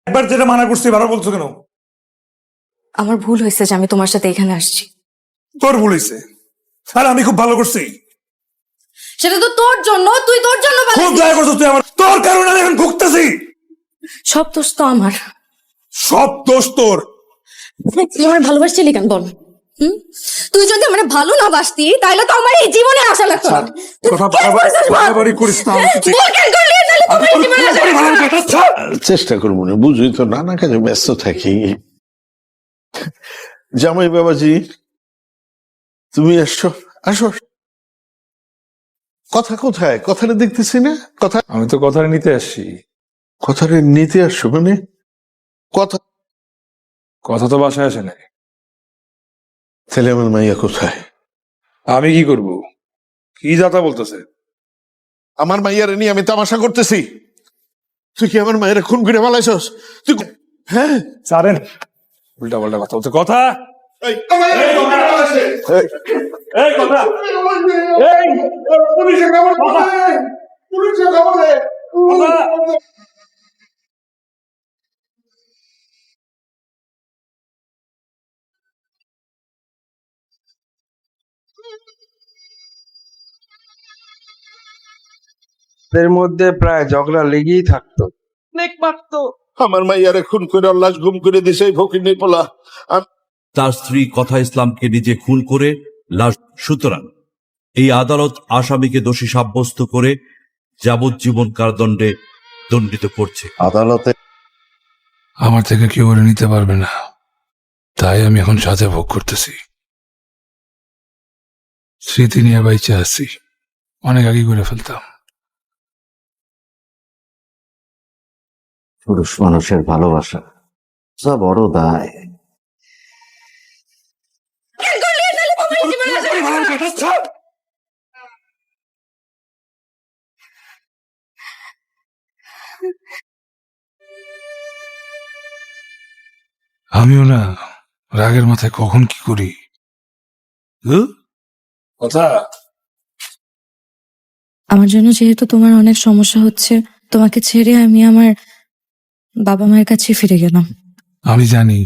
একবার যেটা মানা করছি বারবার বলছো কেন? আমার ভুল হয়েছে যে আমি তোমার সাথে এখানে আসছি। তোর ভুল হয়েছে, আর আমি খুব ভালো করছি। সেটা তো তোর জন্য, তুই তোর জন্য ভালো। খুব দয়া করছো তুই আমার, তোর কারণে আমি এখন ভুগতেছি। সব দোষ তো আমার। সব দোষ তোর। তুই আমার ভালোবাসছিলি কেন বল? তুই যদি আমার ভালো না বাসতি তাহলে তো আমার এই জীবনে আসা লাগতো না। তুই কথা কেন বলছিস বল? বাড়াবাড়ি করিস না। বল কেন করলি? তাহলে তোমার এই জীবনে আসা লাগতো না। চেষ্টা করবো না, বুঝলি তো নানা কাজে ব্যস্ত থাকি। জামাই বাবাজি, তুমি আসছো, আসো। কথা কোথায়? কথাটা দেখতেছি না। কথা, আমি তো কথা নিতে আসছি। কথাটা নিতে আসছো মানে? কথা, কথা তো বাসায় আসে নাই। তাহলে আমার মাইয়া কোথায়? আমি কি করব? কি যাতা বলতেছে? আমার মাইয়ারে নিয়ে আমি তামাশা করতেছি? তুই কি আমার মায়ের খুন করে ফেলাইছস? তুই হ্যাঁ সারেন উল্টা পাল্টা কথা বলছে। কথা এই, এই কথা এই পুলিশে খবর দে, পুলিশে খবর দে। এর মধ্যে প্রায় ঝগড়া লেগেই থাকতো। অনেক মারতো। আমার মাইয়ারে খুন করে লাশ গুম করে দিছে এই ফকির পোলা। তার স্ত্রী কথা ইসলামকে নিজে খুন করে লাশ। সুতরাং এই আদালত আসামিকে দোষী সাব্যস্ত করে যাবজ্জীবন কারাদণ্ডে দণ্ডিত করছে। আদালতে আমার থেকে কেউ ওরে নিতে পারবে না, তাই আমি এখন সাজা ভোগ করতেছি। স্মৃতি নিয়ে বাইচে আছি, অনেক আগে করে ফেলতাম। পুরুষ মানুষের ভালোবাসা যা বড় দায়। আমিও না রাগের মাথায় কখন কি করি। কথা আমার জন্য যেহেতু তোমার অনেক সমস্যা হচ্ছে, তোমাকে ছেড়ে আমি আমার বাবা মায়ের কাছে ফিরে গেলাম। আমি জানি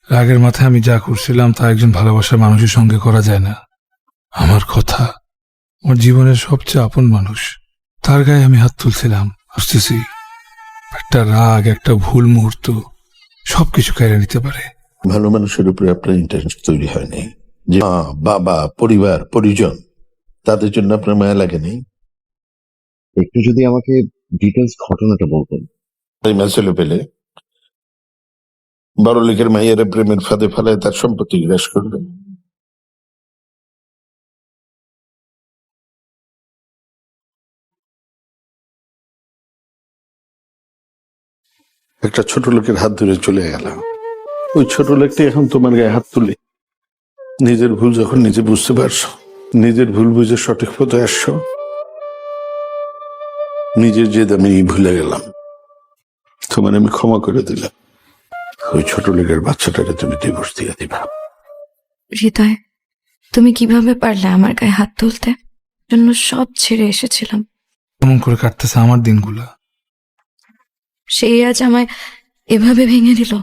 রাগের মাথায় আমি যা করছিলাম তা একজন ভালোবাসার মানুষের সঙ্গে করা যায় না। আমার কথা, আমার জীবনের সবচেয়ে আপন মানুষ, তার গায়ে আমি হাত তুলছিলাম। বুঝতেছি একটা রাগ, একটা ভুল মুহূর্ত সবকিছু কেড়ে নিতে পারে। ভালো মানুষের উপরে আপনার ইন্টারেস্ট তৈরি হয়নি, যে মা বাবা পরিবার পরিজন তাদের জন্য আপনার মায়া লাগেনি। একটু যদি আমাকে ডিটেলস ঘটনাটা বলতেন। এই ছেলে পেলে বড় লোকের মাইয়ারে প্রেমের ফাঁদে ফেলায় তার সম্পত্তি গ্রাস করবে। একটা ছোট লোকের হাত ধরে চলে গেল। ওই ছোট লোকটি এখন তোমার গায়ে হাত তুলে নিজের ভুল যখন নিজে বুঝতে পারছো, নিজের ভুল বুঝে সঠিক পথে আসছো, নিজের জেদ আমি ভুলে গেলাম, তোমার আমি ক্ষমা করে দিলাম। ওই ছোট লোকের বাচ্চাটাকে তুমি ডিভোর্স দিয়ে দিবা। হৃদয়, তুমি কিভাবে পারলে আমার গায়ে হাত তুলতে? জন্য সব ছেড়ে এসেছিলাম। কেমন করে কাটতেছে আমার দিনগুলা। সেই আজ আমায় এভাবে ভেঙে দিল।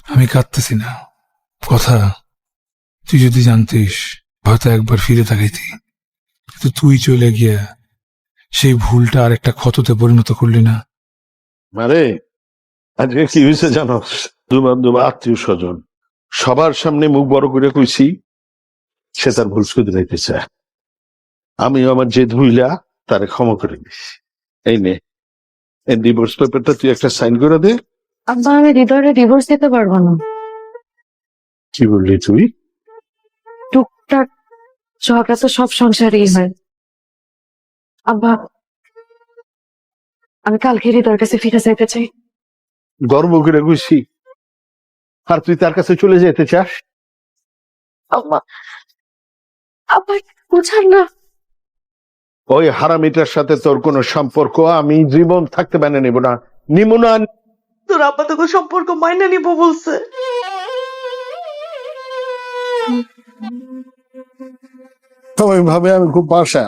আমি কাঁদতেছি না। কথা, তুই যদি জানতিস হয়তো একবার ফিরে তাকাইতি, কিন্তু তুই চলে গিয়া সেই ভুলটা আর একটা ক্ষততে পরিণত করলি না। মারে আজকে কি হয়েছে জানো? বন্ধু আত্মীয় স্বজন সবার সামনে মুখ বড় করে কইছি সে তার ভুল শুধরাইতে চায়। আমি আমার যে ধুইলা তারে ক্ষমা করে দিছি। এই নে, এই ডিভোর্স পেপারটা তুই একটা সাইন করে দে। আব্বা, আমি হৃদয়ের ডিভোর্স দিতে পারবো না। কি বললি তুই? টুকটাক ঝগড়া তো সব সংসারেই হয়। আব্বা, আমি কালকে হৃদয়ের কাছে ফিরে যেতে চাই। গর্ব করে কইছি আর তুই তার কাছে চলে যেতে চাস? আব্বা, আব্বা বুঝার না। ওই হারামিটার সাথে তোর কোনো সম্পর্ক আমি জীবন থাকতে মেনে নেব না, নিব না। তোর আব্বা তোকে সম্পর্ক মাইনে নিব বলছে। সবাই ভাবে আমি খুব পাশা,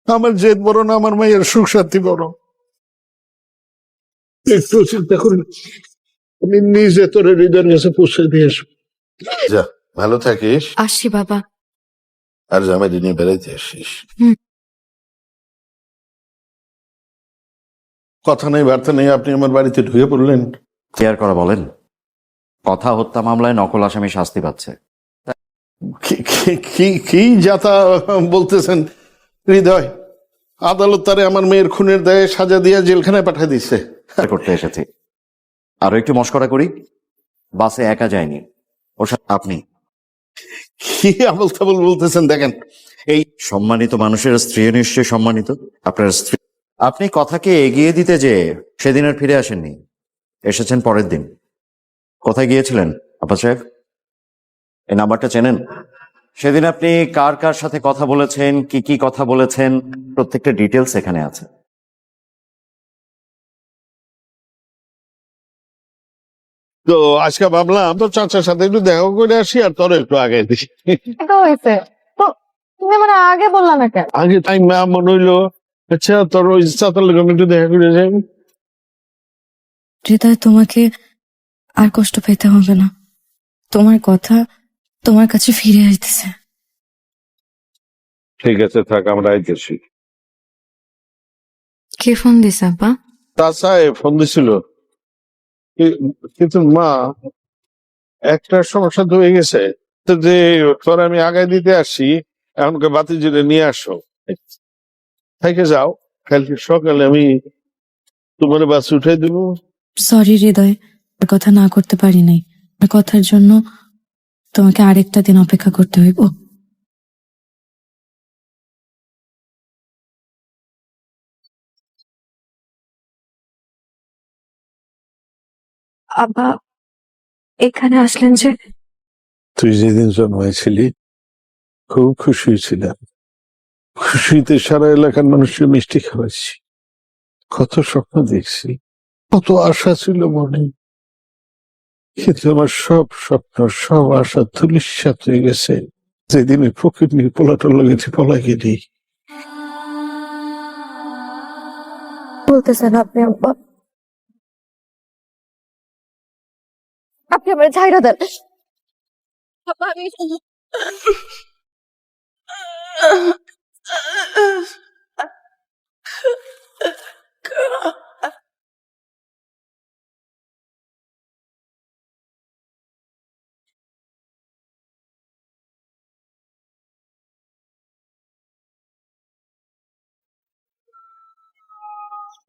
আমার জেদ বড় না, আমার মায়ের সুখ শান্তি বড়। একটু চিন্তা করি, আমি নিজে তোর হৃদয়ের কাছে পৌঁছে দিয়ে আসবো। যা, ভালো থাকিস, আসি বাবা। আর জামাই নিয়ে বেড়াইতে আসিস। হুম। কথা নেই বার্তা নেই, আপনি আমার বাড়িতে ঢুকে পড়লেন। কেয়ার করা বলেন, কথা হত্যা মামলায় নকল আসামি শাস্তি পাচ্ছে। কি যাতা বলতেছেন হৃদয়? আদালত তারে আমার মেয়ের খুনের দায়ে সাজা দিয়ে জেলখানায় পাঠিয়ে দিচ্ছে। করতে এসেছি, আরো একটু মস্করা করি। বাসে একা যায়নি, ওর সাথে আপনি। কি আবল তাবল বলতেছেন? দেখেন, এই সম্মানিত মানুষের স্ত্রী নিশ্চয়ই সম্মানিত। আপনার স্ত্রী, আপনি কথাকে এগিয়ে দিতে যে সেদিন আর ফিরে আসেননি, এসেছেন পরের দিন। কোথায় গিয়েছিলেন আব্বাস সাহেব? এই নাম্বারটা চেনেন? সেদিন আপনি কার কার সাথে কথা বলেছেন, কি কি কথা বলেছেন, প্রত্যেকটা ডিটেলস এখানে আছে। তো আজকে ভাবলাম তোর চাচার সাথে একটু দেখা করে আসি, আর তোর একটু আগে দিই। এটা হয়েছে তো, তুমি আমার আগে বললা না কেন? আগে টাইম মনে হইলো, আচ্ছা তোর ওই চাচার লোক একটু দেখা করে যাই। হৃদয়, তোমাকে আর কষ্ট পেতে হবে না। তোমার কথা তোমার কাছে ফিরে আসতেছে। ঠিক আছে, থাক, আমরা আইতেছি। কে ফোন দিছে আব্বা? চাচা ফোন দিছিল, কিন্তু মা একটা সমস্যা তো হয়ে গেছে, তো যে তোর আমি আগায় দিতে আসি, এখনকে বাতি জুড়ে নিয়ে আসো, থেকে যাও, কালকে সকালে আমি তোমার বাস উঠে দেবো। সরি হৃদয়, কথা না করতে পারি নাই। কথার জন্য তোমাকে আরেকটা দিন অপেক্ষা করতে হইব। আব্বা এখানে আসলেন যে? তুই যেদিন জন্মাইছিলি খুব খুশি ছিলাম, খুশিতে সারা এলাকার মানুষকে মিষ্টি খাওয়াচ্ছি, কত স্বপ্ন দেখছি, কত আশা ছিল মনে, কিন্তু আমার সব স্বপ্ন, সব আশা ধূলিসাৎ হয়ে গেছে যেদিন ওই ফকির নিয়ে পোলাটোর লেগেছে পলাইকে নেই। বলতেছেন আপনি আব্বা? আপনি আমার ছাইরা দেন আব্বা। আমি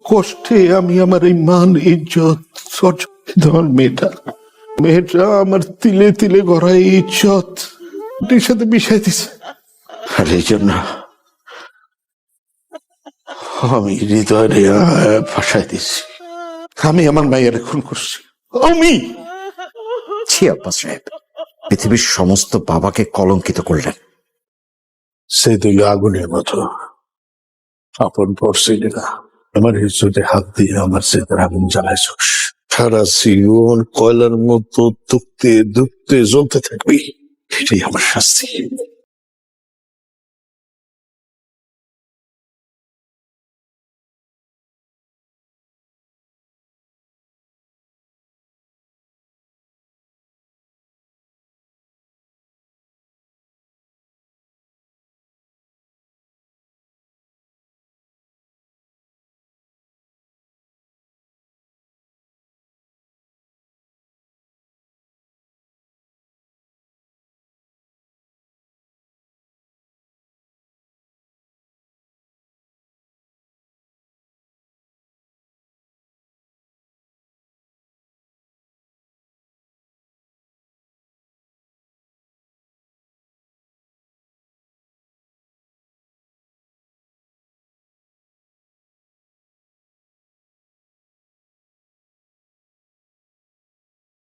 কষ্টে আমি আমার এই মান ইজ্জত আমার মেয়েটা আমার তিলে তিলে গড়া এই ইজ্জত ওটির সাথে মিশাই দিছে, আর এই জন্য আমি হৃদয়ে ফাঁসাই দিছি। আমি আমার মায়ের খুন করছি, আমি। ছি আব্বাস সাহেব, পৃথিবীর সমস্ত বাবাকে কলঙ্কিত করলেন। সে দিল আগুনের মতো, আপন পড়ছিল না, আমার ইজ্জতে হাত দিয়ে আমার সেদের আগুন জ্বালাইছস। সারা জীবন কয়লার মতো দুঃখতে দুঃখতে জ্বলতে থাকবি, এটাই আমার শাস্তি।